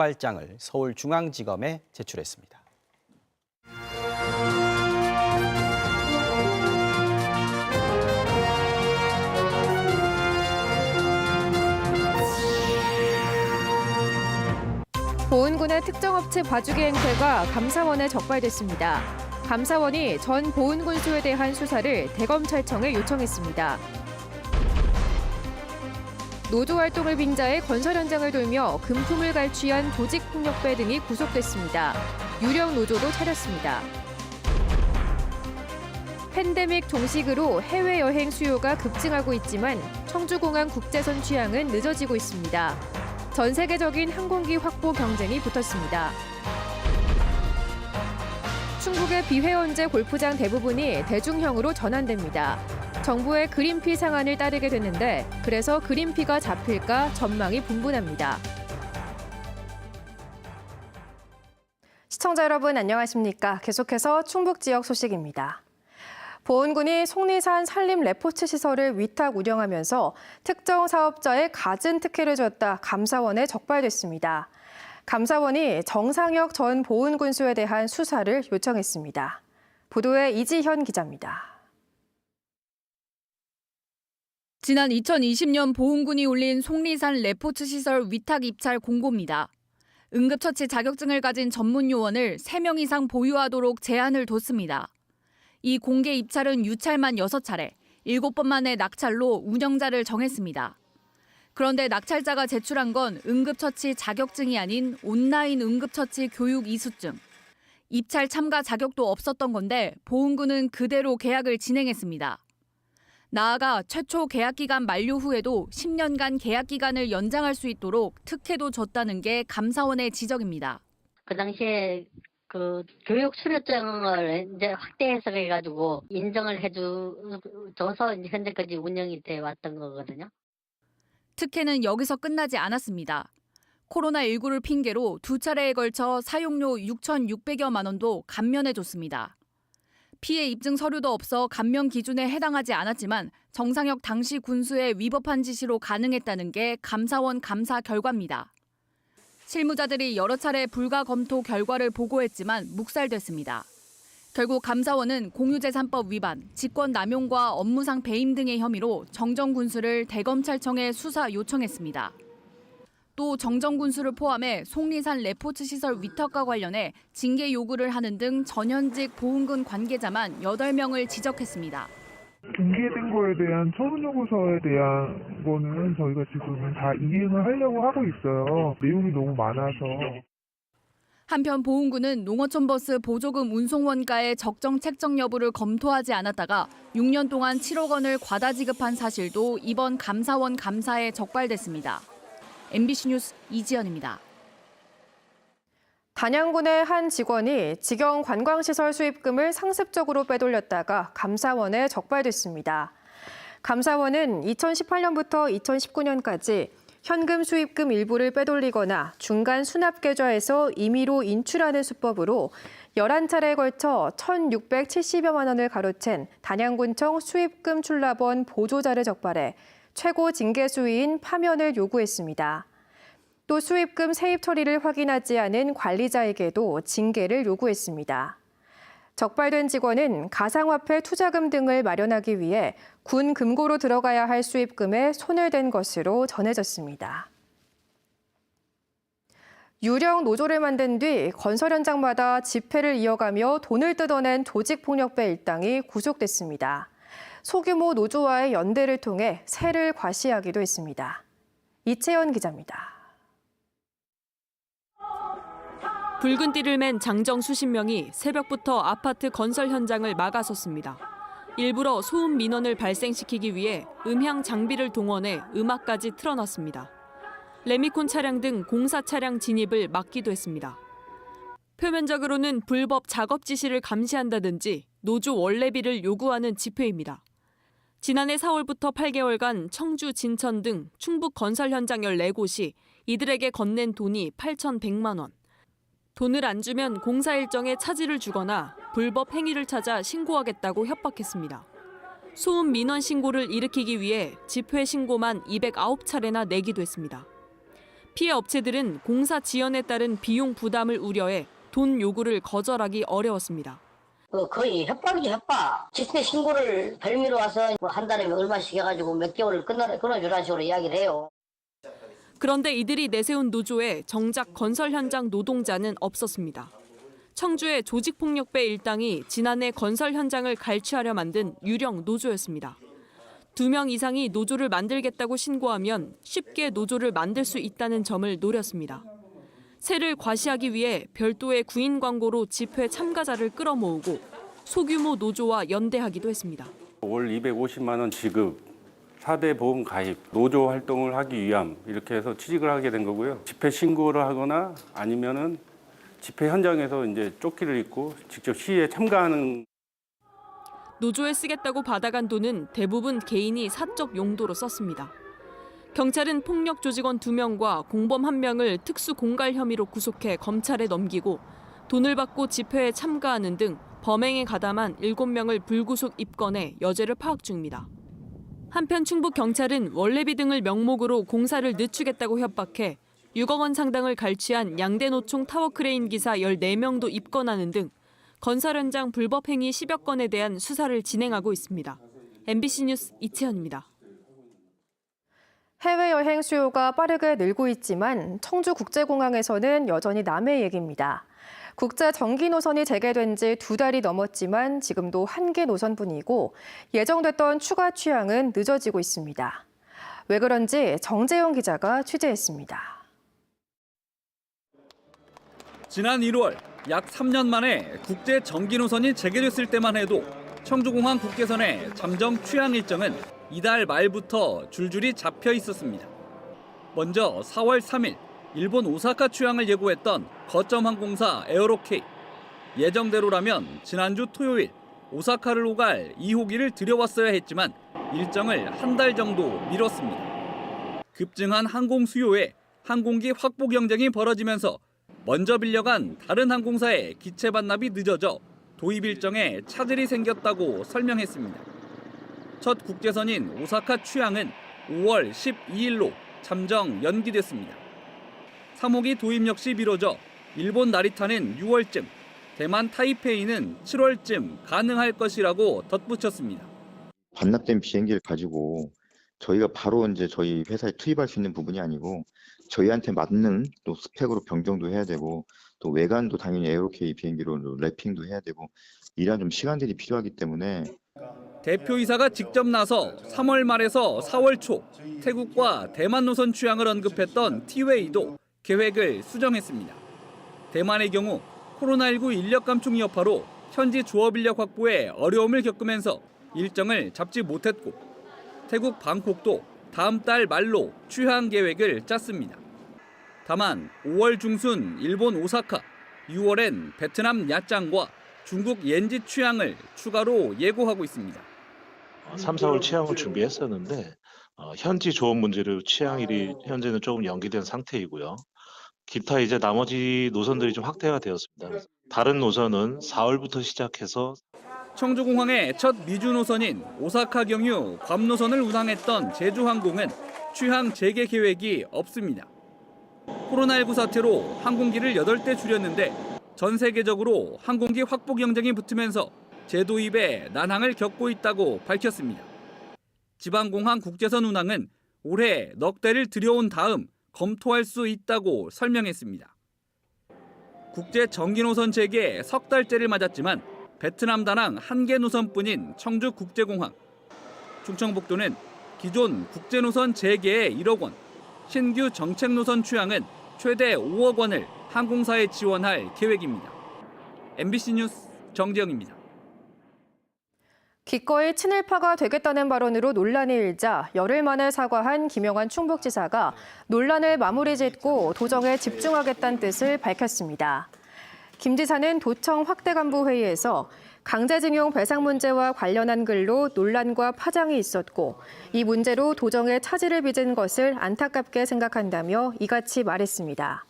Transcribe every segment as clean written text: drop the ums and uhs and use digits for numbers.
적발장을 서울중앙지검에 제출했습니다. 보은군의 특정 업체 봐주기 행태가 감사원에 적발됐습니다. 감사원이 전 보은 군수에 대한 수사를 대검찰청에 요청했습니다. 노조 활동을 빙자해 건설 현장을 돌며 금품을 갈취한 조직폭력배 등이 구속됐습니다. 유령 노조도 차렸습니다. 팬데믹 종식으로 해외여행 수요가 급증하고 있지만 청주공항 국제선 취항은 늦어지고 있습니다. 전 세계적인 항공기 확보 경쟁이 붙었습니다. 충북의 비회원제 골프장 대부분이 대중형으로 전환됩니다. 정부의 그린피 상한을 따르게 됐는데 그래서 그린피가 잡힐까 전망이 분분합니다. 시청자 여러분 안녕하십니까? 계속해서 충북 지역 소식입니다. 보은군이 속리산 산림 레포츠 시설을 위탁 운영하면서 특정 사업자에 갖은 특혜를 줬다 감사원에 적발됐습니다. 감사원이 정상혁 전 보은 군수에 대한 수사를 요청했습니다. 보도에 이지현 기자입니다. 지난 2020년 보은군이 올린 속리산 레포츠 시설 위탁 입찰 공고입니다. 응급처치 자격증을 가진 전문 요원을 3명 이상 보유하도록 제한을 뒀습니다. 이 공개 입찰은 유찰만 6차례, 7번 만에 낙찰로 운영자를 정했습니다. 그런데 낙찰자가 제출한 건 응급처치 자격증이 아닌 온라인 응급처치 교육 이수증. 입찰 참가 자격도 없었던 건데 보은군은 그대로 계약을 진행했습니다. 나아가 최초 계약기간 만료 후에도 10년간 계약기간을 연장할 수 있도록 특혜도 줬다는 게 감사원의 지적입니다. 그 당시에 그 교육 수료증을 이제 확대 해석해가지고 인정을 해줘서 이제 현재까지 운영이 돼 왔던 거거든요. 특혜는 여기서 끝나지 않았습니다. 코로나19를 핑계로 2차례에 걸쳐 사용료 6,600여만 원도 감면해줬습니다. 피해 입증 서류도 없어 감면 기준에 해당하지 않았지만 정상혁 당시 군수의 위법한 지시로 가능했다는 게 감사원 감사 결과입니다. 실무자들이 여러 차례 불가 검토 결과를 보고했지만 묵살됐습니다. 결국 감사원은 공유재산법 위반, 직권남용과 업무상 배임 등의 혐의로 정정 군수를 대검찰청에 수사 요청했습니다. 또 정정 군수를 포함해 속리산 레포츠 시설 위탁과 관련해 징계 요구를 하는 등 전현직 보은군 관계자만 8명을 지적했습니다. 공개된 거에 대한 처분 요구서에 대한 거는 저희가 지금 다 이행을 하려고 하고 있어요. 내용이 너무 많아서. 한편 보은군은 농어촌버스 보조금 운송 원가의 적정 책정 여부를 검토하지 않았다가 6년 동안 7억 원을 과다 지급한 사실도 이번 감사원 감사에 적발됐습니다. MBC 뉴스 이지연입니다. 단양군의 한 직원이 직영 관광시설 수입금을 상습적으로 빼돌렸다가 감사원에 적발됐습니다. 감사원은 2018년부터 2019년까지 현금 수입금 일부를 빼돌리거나 중간 수납 계좌에서 임의로 인출하는 수법으로 11차례에 걸쳐 1,670여만 원을 가로챈 단양군청 수입금 출납원 보조자를 적발해 최고 징계 수위인 파면을 요구했습니다. 또 수입금 세입 처리를 확인하지 않은 관리자에게도 징계를 요구했습니다. 적발된 직원은 가상화폐 투자금 등을 마련하기 위해 군 금고로 들어가야 할 수입금에 손을 댄 것으로 전해졌습니다. 유령 노조를 만든 뒤 건설 현장마다 집회를 이어가며 돈을 뜯어낸 조직폭력배 일당이 구속됐습니다. 소규모 노조와의 연대를 통해 세를 과시하기도 했습니다. 이채연 기자입니다. 붉은 띠를 맨 장정 수십 명이 새벽부터 아파트 건설 현장을 막아섰습니다. 일부러 소음 민원을 발생시키기 위해 음향 장비를 동원해 음악까지 틀어놨습니다. 레미콘 차량 등 공사 차량 진입을 막기도 했습니다. 표면적으로는 불법 작업 지시를 감시한다든지 노조 원래비를 요구하는 집회입니다. 지난해 4월부터 8개월간 청주, 진천 등 충북 건설 현장 14곳이 이들에게 건넨 돈이 8,100만 원. 돈을 안 주면 공사 일정에 차질을 주거나 불법 행위를 찾아 신고하겠다고 협박했습니다. 소음 민원 신고를 일으키기 위해 집회 신고만 209차례나 내기도 했습니다. 피해 업체들은 공사 지연에 따른 비용 부담을 우려해 돈 요구를 거절하기 어려웠습니다. 거의 협박이죠, 협박. 집회 신고를 별미로 와서 한 달에 얼마씩 해가지고 몇 개월을 끊어주라는 식으로 이야기를 해요. 그런데 이들이 내세운 노조에 정작 건설 현장 노동자는 없었습니다. 청주의 조직폭력배 일당이 지난해 건설 현장을 갈취하려 만든 유령 노조였습니다. 2명 이상이 노조를 만들겠다고 신고하면 쉽게 노조를 만들 수 있다는 점을 노렸습니다. 세를 과시하기 위해 별도의 구인 광고로 집회 참가자를 끌어모으고 소규모 노조와 연대하기도 했습니다. 월 250만 원 지급, 4대 보험 가입, 노조 활동을 하기 위함 이렇게 해서 취직을 하게 된 거고요. 집회 신고를 하거나 아니면은 집회 현장에서 이제 조끼를 입고 직접 시위에 참가하는. 노조에 쓰겠다고 받아간 돈은 대부분 개인이 사적 용도로 썼습니다. 경찰은 폭력 조직원 2명과 공범 1명을 특수 공갈 혐의로 구속해 검찰에 넘기고 돈을 받고 집회에 참가하는 등 범행에 가담한 7명을 불구속 입건해 여죄를 파악 중입니다. 한편 충북 경찰은 원래비 등을 명목으로 공사를 늦추겠다고 협박해 6억 원 상당을 갈취한 양대노총 타워크레인 기사 14명도 입건하는 등 건설 현장 불법 행위 10여 건에 대한 수사를 진행하고 있습니다. MBC 뉴스 이채연입니다. 해외여행 수요가 빠르게 늘고 있지만 청주국제공항에서는 여전히 남의 얘기입니다. 국제 정기 노선이 재개된 지 2달이 넘었지만 지금도 1개 노선뿐이고 예정됐던 추가 취항은 늦어지고 있습니다. 왜 그런지 정재용 기자가 취재했습니다. 지난 1월 약 3년 만에 국제 정기 노선이 재개됐을 때만 해도 청주공항 국계선의 잠정 취항 일정은 이달 말부터 줄줄이 잡혀 있었습니다. 먼저 4월 3일 일본 오사카 취항을 예고했던 거점 항공사 에어로케이. 예정대로라면 지난주 토요일 오사카를 오갈 2호기를 들여왔어야 했지만 일정을 한 달 정도 미뤘습니다. 급증한 항공 수요에 항공기 확보 경쟁이 벌어지면서 먼저 빌려간 다른 항공사의 기체 반납이 늦어져 도입 일정에 차질이 생겼다고 설명했습니다. 첫 국제선인 오사카 취항은 5월 12일로 잠정 연기됐습니다. 3호기 도입 역시 미뤄져 일본 나리타는 6월쯤, 대만 타이페이는 7월쯤 가능할 것이라고 덧붙였습니다. 반납된 비행기를 가지고 저희가 바로 이제 저희 회사에 투입할 수 있는 부분이 아니고 저희한테 맞는 또 스펙으로 변경도 해야 되고 또 외관도 당연히 에어로케이 비행기로 랩핑도 해야 되고 이런 좀 시간들이 필요하기 때문에 대표이사가 직접 나서 3월 말에서 4월 초 태국과 대만 노선 취항을 언급했던 티웨이도 계획을 수정했습니다. 대만의 경우 코로나19 인력 감축 여파로 현지 조업 인력 확보에 어려움을 겪으면서 일정을 잡지 못했고 태국 방콕도 다음 달 말로 취항 계획을 짰습니다. 다만 5월 중순 일본 오사카, 6월엔 베트남 야짱과 중국 옌지 취항을 추가로 예고하고 있습니다. 3, 4월 취항을 준비했었는데 현지 조업 문제로 취항일이 현재는 조금 연기된 상태이고요. 기타 이제 나머지 노선들이 좀 확대가 되었습니다. 다른 노선은 4월부터 시작해서 청주공항의 첫 미주 노선인 오사카 경유 괌 노선을 운항했던 제주항공은 취항 재개 계획이 없습니다. 코로나19 사태로 항공기를 8대 줄였는데 전 세계적으로 항공기 확보 경쟁이 붙으면서 재도입에 난항을 겪고 있다고 밝혔습니다. 지방공항 국제선 운항은 올해 넉 대를 들여온 다음 검토할 수 있다고 설명했습니다. 국제 정기 노선 재개에 석 달째를 맞았지만 베트남 다낭 1개 노선뿐인 청주국제공항. 충청북도는 기존 국제 노선 재개에 1억 원, 신규 정책 노선 취항은 최대 5억 원을 항공사에 지원할 계획입니다. MBC 뉴스 정재영입니다. 기꺼이 친일파가 되겠다는 발언으로 논란이 일자 열흘 만에 사과한 김영환 충북지사가 논란을 마무리 짓고 도정에 집중하겠다는 뜻을 밝혔습니다. 김 지사는 도청 확대 간부 회의에서 강제징용 배상 문제와 관련한 글로 논란과 파장이 있었고 이 문제로 도정에 차질을 빚은 것을 안타깝게 생각한다며 이같이 말했습니다.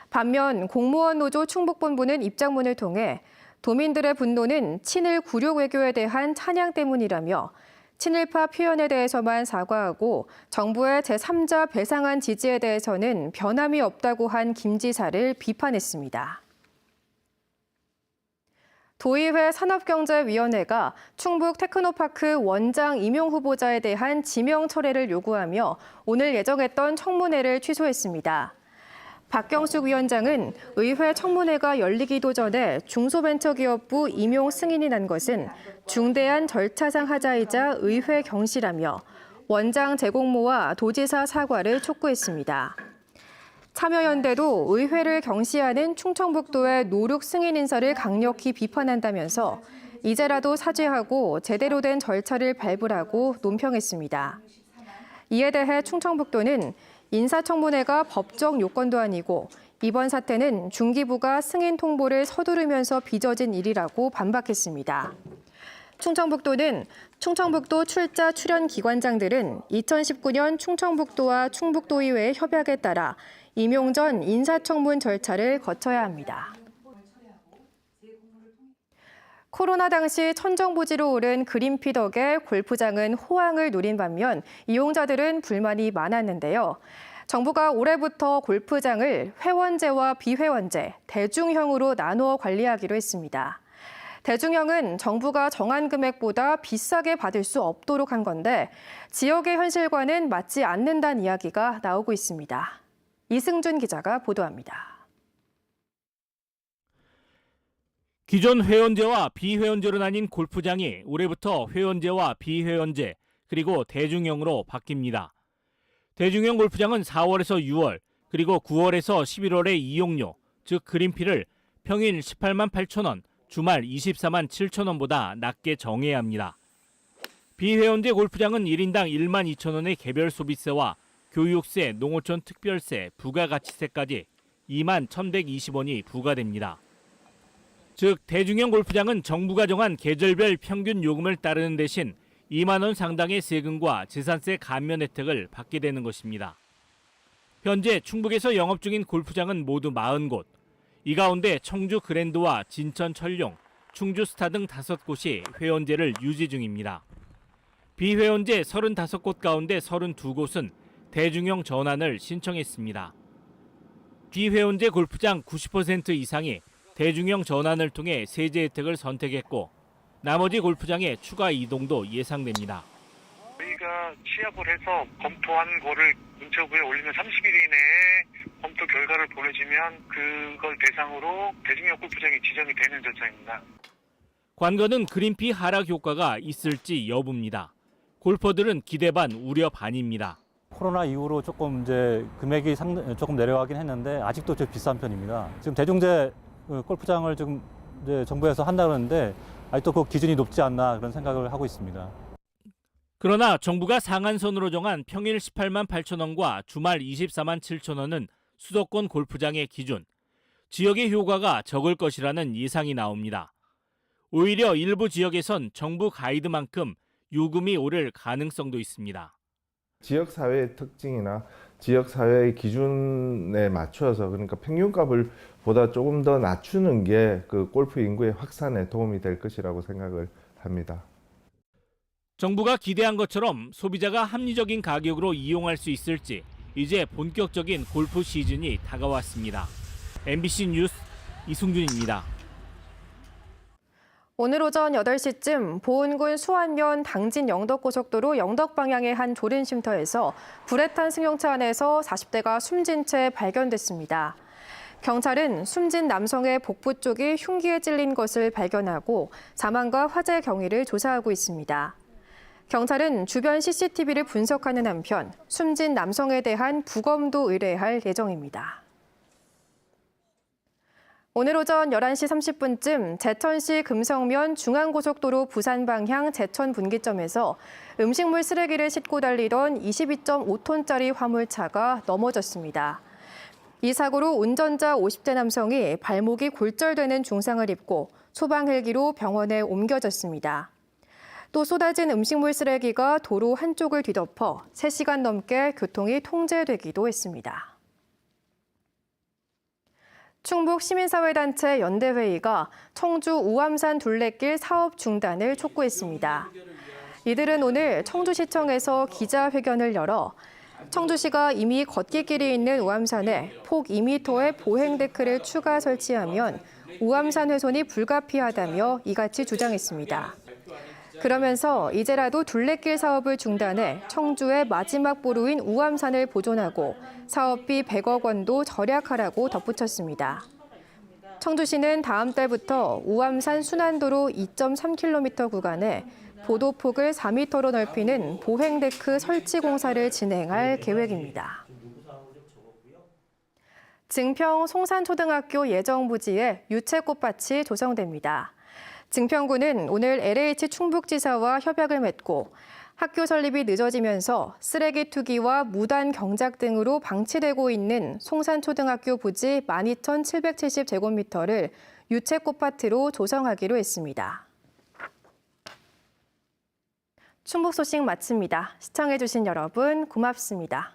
반면 공무원 노조 충북본부는 입장문을 통해 도민들의 분노는 친일 굴욕 외교에 대한 찬양 때문이라며 친일파 표현에 대해서만 사과하고 정부의 제3자 배상안 지지에 대해서는 변함이 없다고 한 김 지사를 비판했습니다. 도의회 산업경제위원회가 충북 테크노파크 원장 임용 후보자에 대한 지명 철회를 요구하며 오늘 예정했던 청문회를 취소했습니다. 박경숙 위원장은 의회 청문회가 열리기도 전에 중소벤처기업부 임용 승인이 난 것은 중대한 절차상 하자이자 의회 경시라며 원장 재공모와 도지사 사과를 촉구했습니다. 참여연대도 의회를 경시하는 충청북도의 노력 승인 인사를 강력히 비판한다면서 이제라도 사죄하고 제대로 된 절차를 밟으라고 논평했습니다. 이에 대해 충청북도는 인사청문회가 법적 요건도 아니고 이번 사태는 중기부가 승인 통보를 서두르면서 빚어진 일이라고 반박했습니다. 충청북도는 충청북도 출자 출연 기관장들은 2019년 충청북도와 충북도의회의 협약에 따라 임용 전 인사청문 절차를 거쳐야 합니다. 코로나 당시 천정부지로 오른 그린피 덕에 골프장은 호황을 누린 반면 이용자들은 불만이 많았는데요. 정부가 올해부터 골프장을 회원제와 비회원제, 대중형으로 나누어 관리하기로 했습니다. 대중형은 정부가 정한 금액보다 비싸게 받을 수 없도록 한 건데 지역의 현실과는 맞지 않는다는 이야기가 나오고 있습니다. 이승준 기자가 보도합니다. 기존 회원제와 비회원제로 나뉜 골프장이 올해부터 회원제와 비회원제 그리고 대중형으로 바뀝니다. 대중형 골프장은 4월에서 6월 그리고 9월에서 11월의 이용료, 즉 그린피를 평일 18만 8천 원, 주말 24만 7천 원보다 낮게 정해야 합니다. 비회원제 골프장은 1인당 1만 2천 원의 개별 소비세와 교육세, 농어촌 특별세, 부가가치세까지 2만 1,120원이 부과됩니다. 즉 대중형 골프장은 정부가 정한 계절별 평균 요금을 따르는 대신 2만 원 상당의 세금과 재산세 감면 혜택을 받게 되는 것입니다. 현재 충북에서 영업 중인 골프장은 모두 40곳. 이 가운데 청주 그랜드와 진천 철룡, 충주 스타 등 5곳이 회원제를 유지 중입니다. 비회원제 35곳 가운데 32곳은 대중형 전환을 신청했습니다. 비회원제 골프장 90% 이상이 대중형 전환을 통해 세제 혜택을 선택했고 나머지 골프장의 추가 이동도 예상됩니다. 저희가 취합을 해서 검토한 거를 문체부에 올리면 30일 이내에 검토 결과를 보내주면 그걸 대상으로 대중형 골프장이 지정이 되는 절차입니다. 관건은 그린피 하락 효과가 있을지 여부입니다. 골퍼들은 기대 반 우려 반입니다. 코로나 이후로 조금 이제 금액이 조금 내려가긴 했는데 아직도 좀 비싼 편입니다. 지금 대중제 골프장을 지금 이제 정부에서 한다고 하는데 아직도 그 기준이 높지 않나 그런 생각을 하고 있습니다. 그러나 정부가 상한선으로 정한 평일 18만 8천 원과 주말 24만 7천 원은 수도권 골프장의 기준, 지역의 효과가 적을 것이라는 예상이 나옵니다. 오히려 일부 지역에선 정부 가이드만큼 요금이 오를 가능성도 있습니다. 지역사회의 특징이나 지역사회의 기준에 맞춰서 그러니까 평균값을 보다 조금 더 낮추는 게 그 골프 인구의 확산에 도움이 될 것이라고 생각을 합니다. 정부가 기대한 것처럼 소비자가 합리적인 가격으로 이용할 수 있을지 이제 본격적인 골프 시즌이 다가왔습니다. MBC 뉴스 이승준입니다. 오늘 오전 8시쯤 보은군 수안면 당진 영덕고속도로 영덕 방향의 한 조린쉼터에서 불에 탄 승용차 안에서 40대가 숨진 채 발견됐습니다. 경찰은 숨진 남성의 복부 쪽이 흉기에 찔린 것을 발견하고 사망과 화재 경위를 조사하고 있습니다. 경찰은 주변 CCTV를 분석하는 한편 숨진 남성에 대한 부검도 의뢰할 예정입니다. 오늘 오전 11시 30분쯤 제천시 금성면 중앙고속도로 부산 방향 제천 분기점에서 음식물 쓰레기를 싣고 달리던 22.5톤짜리 화물차가 넘어졌습니다. 이 사고로 운전자 50대 남성이 발목이 골절되는 중상을 입고 소방 헬기로 병원에 옮겨졌습니다. 또 쏟아진 음식물 쓰레기가 도로 한쪽을 뒤덮어 3시간 넘게 교통이 통제되기도 했습니다. 충북 시민사회단체 연대회의가 청주 우암산 둘레길 사업 중단을 촉구했습니다. 이들은 오늘 청주시청에서 기자회견을 열어 청주시가 이미 걷기길이 있는 우암산에 폭 2m의 보행 데크를 추가 설치하면 우암산 훼손이 불가피하다며 이같이 주장했습니다. 그러면서 이제라도 둘레길 사업을 중단해 청주의 마지막 보루인 우암산을 보존하고 사업비 100억 원도 절약하라고 덧붙였습니다. 청주시는 다음 달부터 우암산 순환도로 2.3km 구간에 보도폭을 4m로 넓히는 보행데크 설치 공사를 진행할 계획입니다. 증평 송산초등학교 예정부지에 유채꽃밭이 조성됩니다. 증평구는 오늘 LH 충북지사와 협약을 맺고 학교 설립이 늦어지면서 쓰레기 투기와 무단 경작 등으로 방치되고 있는 송산초등학교 부지 12,770제곱미터를 유채꽃밭으로 조성하기로 했습니다. 충북 소식 마칩니다. 시청해주신 여러분 고맙습니다.